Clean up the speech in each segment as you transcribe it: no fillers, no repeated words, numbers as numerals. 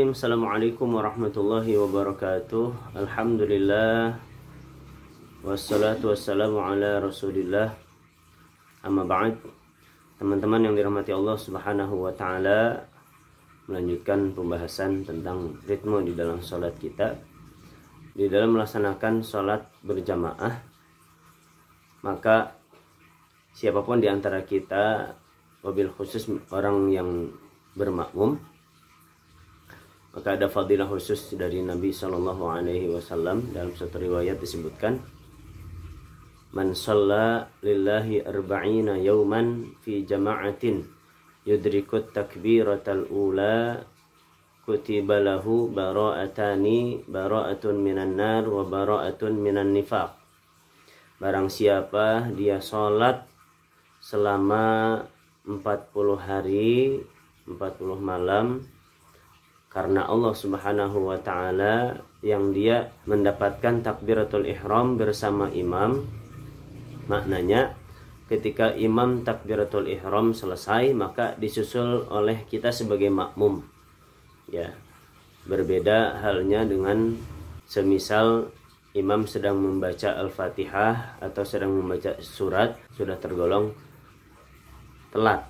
Bismillahirrahmanirrahim. Assalamualaikum warahmatullahi wabarakatuh. Alhamdulillah. Wassalatu wassalamu ala rasulillah. Amma ba'd. Teman-teman yang dirahmati Allah subhanahu wa ta'ala, melanjutkan pembahasan tentang ritme di dalam sholat kita. Di dalam melaksanakan sholat berjamaah, maka siapapun di antara kita, wabil khusus orang yang bermakmum, maka ada fadilah khusus dari Nabi SAW. Dalam satu riwayat disebutkan, man shalla lillahi arba'ina yawman fi jama'atin yudrikut takbiratal ula kutiba lahu bara'atani, bara'atun minan nar wa bara'atun minan nifaq. Barang siapa dia sholat selama 40 hari 40 malam karena Allah subhanahu wa ta'ala, yang dia mendapatkan takbiratul ihram bersama imam. Maknanya ketika imam takbiratul ihram selesai, maka disusul oleh kita sebagai makmum. Ya, berbeda halnya dengan semisal imam sedang membaca Al-Fatihah atau sedang membaca surat, sudah tergolong telat.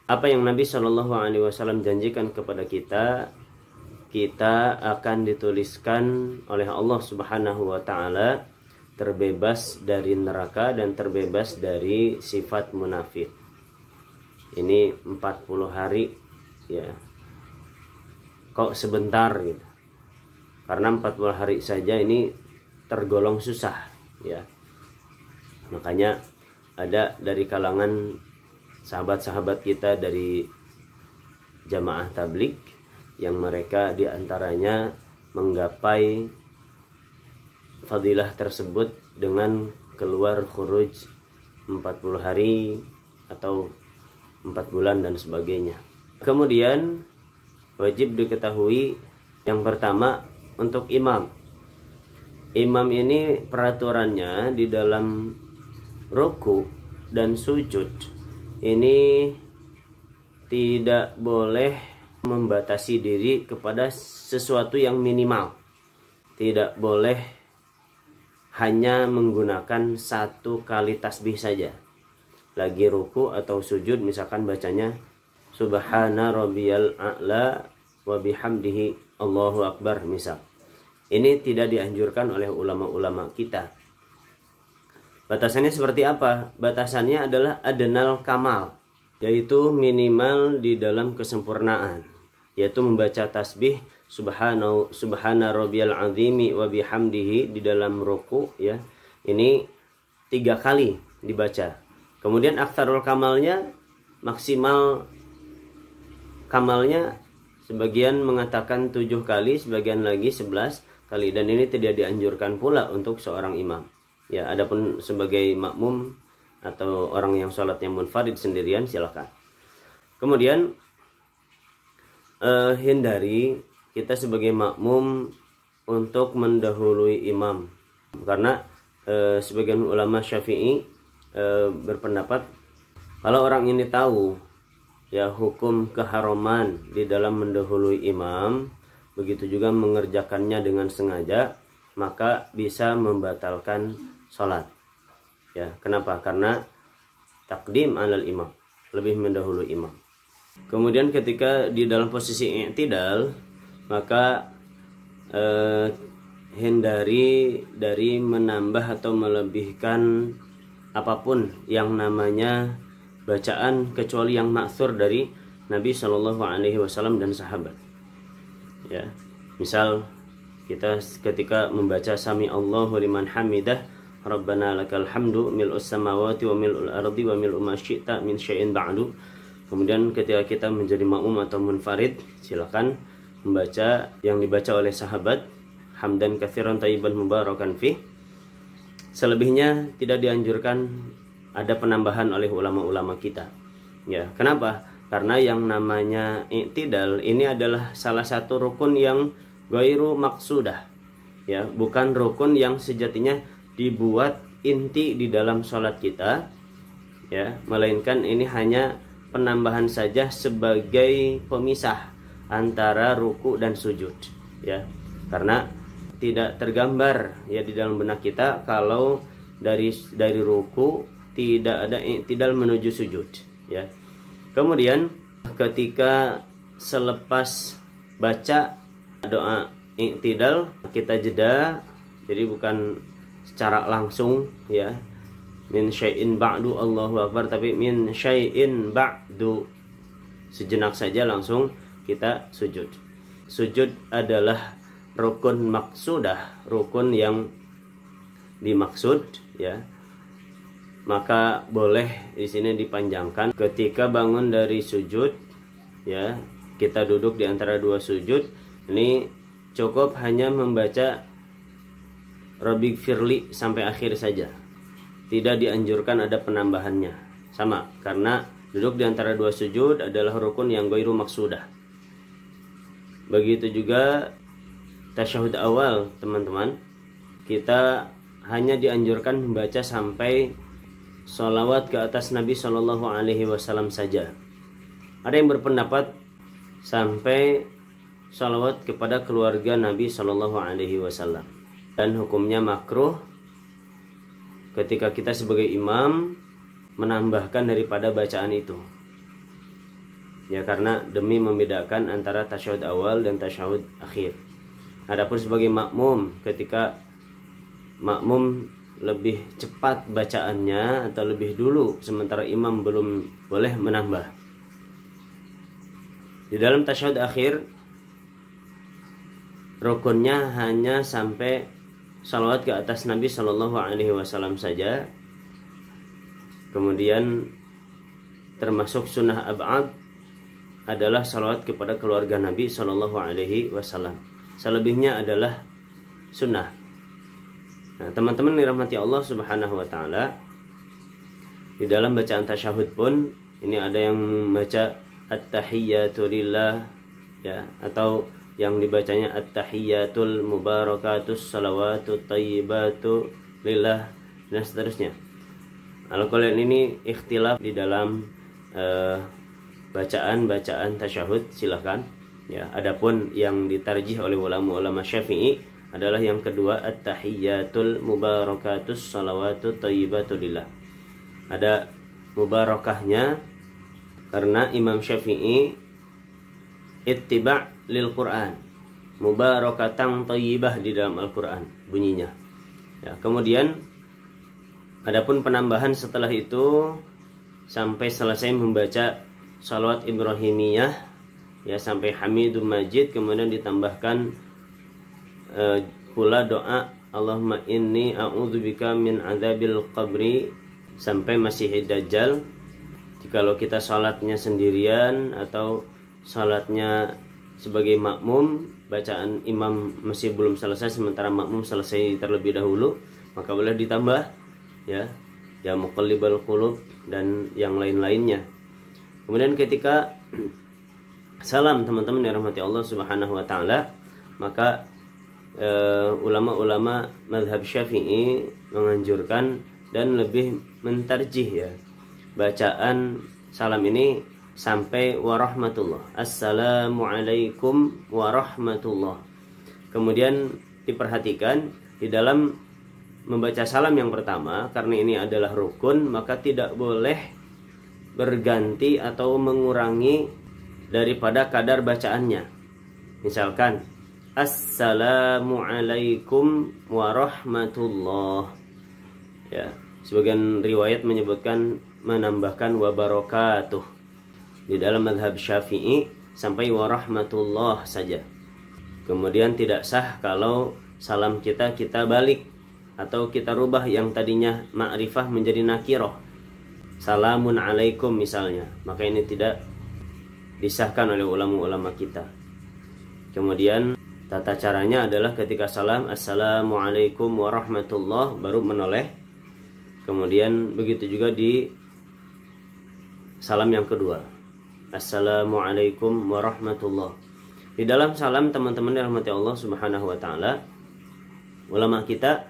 Apa yang Nabi SAW janjikan kepada kita, kita akan dituliskan oleh Allah Subhanahu wa ta'ala terbebas dari neraka dan terbebas dari sifat munafik. Ini 40 hari, ya. Kok sebentar gitu? Karena 40 hari saja ini tergolong susah, ya. Makanya ada dari kalangan sahabat-sahabat kita dari jamaah tabligh yang mereka diantaranya menggapai fadilah tersebut dengan keluar khuruj 40 hari atau 4 bulan dan sebagainya. Kemudian wajib diketahui yang pertama untuk imam. Imam ini peraturannya di dalam ruku dan sujud ini tidak boleh membatasi diri kepada sesuatu yang minimal. Tidak boleh hanya menggunakan satu kali tasbih saja. Lagi ruku atau sujud misalkan bacanya subhana rabbiyal a'la wa bihamdihi Allahu akbar misal. Ini tidak dianjurkan oleh ulama-ulama kita. Batasannya seperti apa? Batasannya adalah adnal kamal, yaitu minimal di dalam kesempurnaan, yaitu membaca tasbih subhana rabbiyal azimi wa bihamdihi di dalam ruku, ya. Ini 3 kali dibaca. Kemudian aktsarul kamalnya, maksimal kamalnya, sebagian mengatakan 7 kali, sebagian lagi 11 kali, dan ini tidak dianjurkan pula untuk seorang imam. Ya, adapun sebagai makmum atau orang yang sholatnya munfarid sendirian silakan. Kemudian hindari kita sebagai makmum untuk mendahului imam, karena sebagian ulama Syafi'i berpendapat kalau orang ini tahu ya hukum keharaman di dalam mendahului imam, begitu juga mengerjakannya dengan sengaja, maka bisa membatalkan sholat. Ya, kenapa? Karena takdim alal imam, lebih mendahului imam. Kemudian ketika di dalam posisi i'tidal, maka hindari dari menambah atau melebihkan apapun yang namanya bacaan kecuali yang ma'thur dari Nabi SAW dan sahabat. Ya, misal kita ketika membaca sami Allahu liman hamidah Rabbana lakal hamdu mil'us samawati wa mil'ul ardi wa mil'u ma syi'ta min syai'in ba'du. Kemudian ketika kita menjadi makmum atau munfarid, silakan membaca yang dibaca oleh sahabat, hamdan katsiran thayyiban mubarakan fi. Selebihnya tidak dianjurkan ada penambahan oleh ulama-ulama kita. Ya, kenapa? Karena yang namanya i'tidal ini adalah salah satu rukun yang ghairu maqsudah. Ya, bukan rukun yang sejatinya dibuat inti di dalam sholat kita, ya, melainkan ini hanya penambahan saja sebagai pemisah antara ruku dan sujud, ya. Karena tidak tergambar ya di dalam benak kita kalau dari ruku tidak ada i'tidal menuju sujud, ya. Kemudian ketika selepas baca doa i'tidal kita jeda, jadi bukan secara langsung ya, min syai'in ba'du Allahu akbar, tapi min syai'in ba'du, sejenak saja langsung kita sujud. Sujud adalah rukun maksudah, rukun yang dimaksud, ya. Maka boleh di sini dipanjangkan ketika bangun dari sujud, ya. Kita duduk di antara dua sujud, ini cukup hanya membaca Rabbi firli sampai akhir saja. Tidak dianjurkan ada penambahannya. Sama, karena duduk di antara dua sujud adalah rukun yang ghairu maksudah. Begitu juga tasyahud awal, teman-teman. Kita hanya dianjurkan membaca sampai sholawat ke atas Nabi Shallallahu Alaihi Wasallam saja. Ada yang berpendapat sampai sholawat kepada keluarga Nabi Shallallahu Alaihi Wasallam, dan hukumnya makruh ketika kita sebagai imam menambahkan daripada bacaan itu, ya, karena demi membedakan antara tasyahud awal dan tasyahud akhir. Adapun sebagai makmum, ketika makmum lebih cepat bacaannya atau lebih dulu sementara imam belum, boleh menambah. Di dalam tasyahud akhir rukunnya hanya sampai salawat ke atas Nabi Shallallahu Alaihi Wasallam saja. Kemudian termasuk sunnah ab'ad adalah salawat kepada keluarga Nabi Shallallahu Alaihi Wasallam. Selebihnya adalah sunnah. Nah, teman-teman dirahmati Allah Subhanahu Wa Taala, di dalam bacaan tasyahud pun ini ada yang membaca at-tahiyyatu lillah, ya, atau yang dibacanya at-tahiyyatul mubarakatus salawatut thayyibatu lillah, dan seterusnya. Al-Qur'an ini ikhtilaf di dalam bacaan tasyahud, silahkan, ya. Adapun yang ditarjih oleh ulama Syafi'i adalah yang kedua, at-tahiyyatul mubarakatus salawatut thayyibatu lillah. Ada mubarakahnya karena Imam Syafi'i ittiba' lil Quran, mubarakatan thayyibah di dalam Al-Quran bunyinya, ya. Kemudian adapun penambahan setelah itu sampai selesai membaca salawat Ibrahimiyah, ya, sampai Hamidum Majid, kemudian ditambahkan pula doa Allahumma inni a'udzubika min adzabil qabri sampai Masihid Dajjal. Jikalau kita salatnya sendirian atau salatnya sebagai makmum, bacaan imam masih belum selesai sementara makmum selesai terlebih dahulu, maka boleh ditambah, ya, ya muqallibal qulub dan yang lain-lainnya. Kemudian ketika salam, teman-teman dirahmati Allah Subhanahu Wa Taala, maka ulama-ulama mazhab Syafi'i menganjurkan dan lebih mentarjih, ya, bacaan salam ini sampai warahmatullah, assalamualaikum warahmatullah. Kemudian diperhatikan di dalam membaca salam yang pertama, karena ini adalah rukun, maka tidak boleh berganti atau mengurangi daripada kadar bacaannya. Misalkan assalamualaikum warahmatullah, ya. Sebagian riwayat menyebutkan menambahkan wabarakatuh. Di dalam mazhab Syafi'i sampai warahmatullah saja. Kemudian tidak sah kalau salam kita balik atau kita rubah yang tadinya ma'rifah menjadi nakirah, salamun alaikum misalnya, maka ini tidak disahkan oleh ulama-ulama kita. Kemudian tata caranya adalah ketika salam assalamualaikum warahmatullah baru menoleh. Kemudian begitu juga di salam yang kedua, assalamualaikum warahmatullah. Di dalam salam, teman-teman dirahmati Allah Subhanahu Wa Taala, ulama kita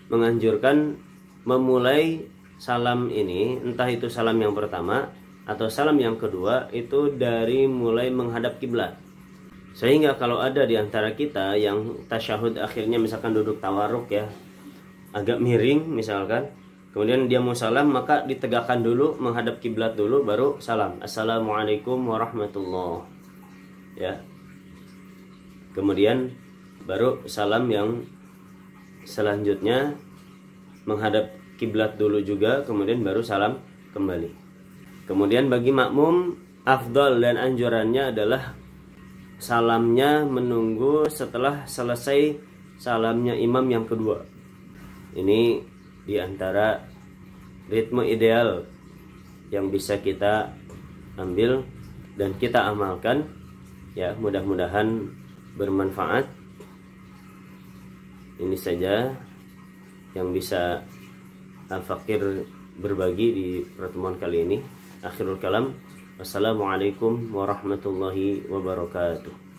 menganjurkan memulai salam ini, entah itu salam yang pertama atau salam yang kedua, itu dari mulai menghadap kiblat. Sehingga kalau ada di antara kita yang tasyahud akhirnya misalkan duduk tawaruk ya, agak miring misalkan, kemudian dia mau salam, maka ditegakkan dulu, menghadap kiblat dulu, baru salam. Assalamualaikum warahmatullah. Ya. Kemudian baru salam yang selanjutnya menghadap kiblat dulu juga, kemudian baru salam kembali. Kemudian bagi makmum, afdal dan anjurannya adalah salamnya menunggu setelah selesai salamnya imam yang kedua. Ini diantara ritme ideal yang bisa kita ambil dan kita amalkan ya, mudah-mudahan bermanfaat. Ini saja yang bisa Al-Fakir berbagi di pertemuan kali ini. Akhirul kalam, wassalamualaikum warahmatullahi wabarakatuh.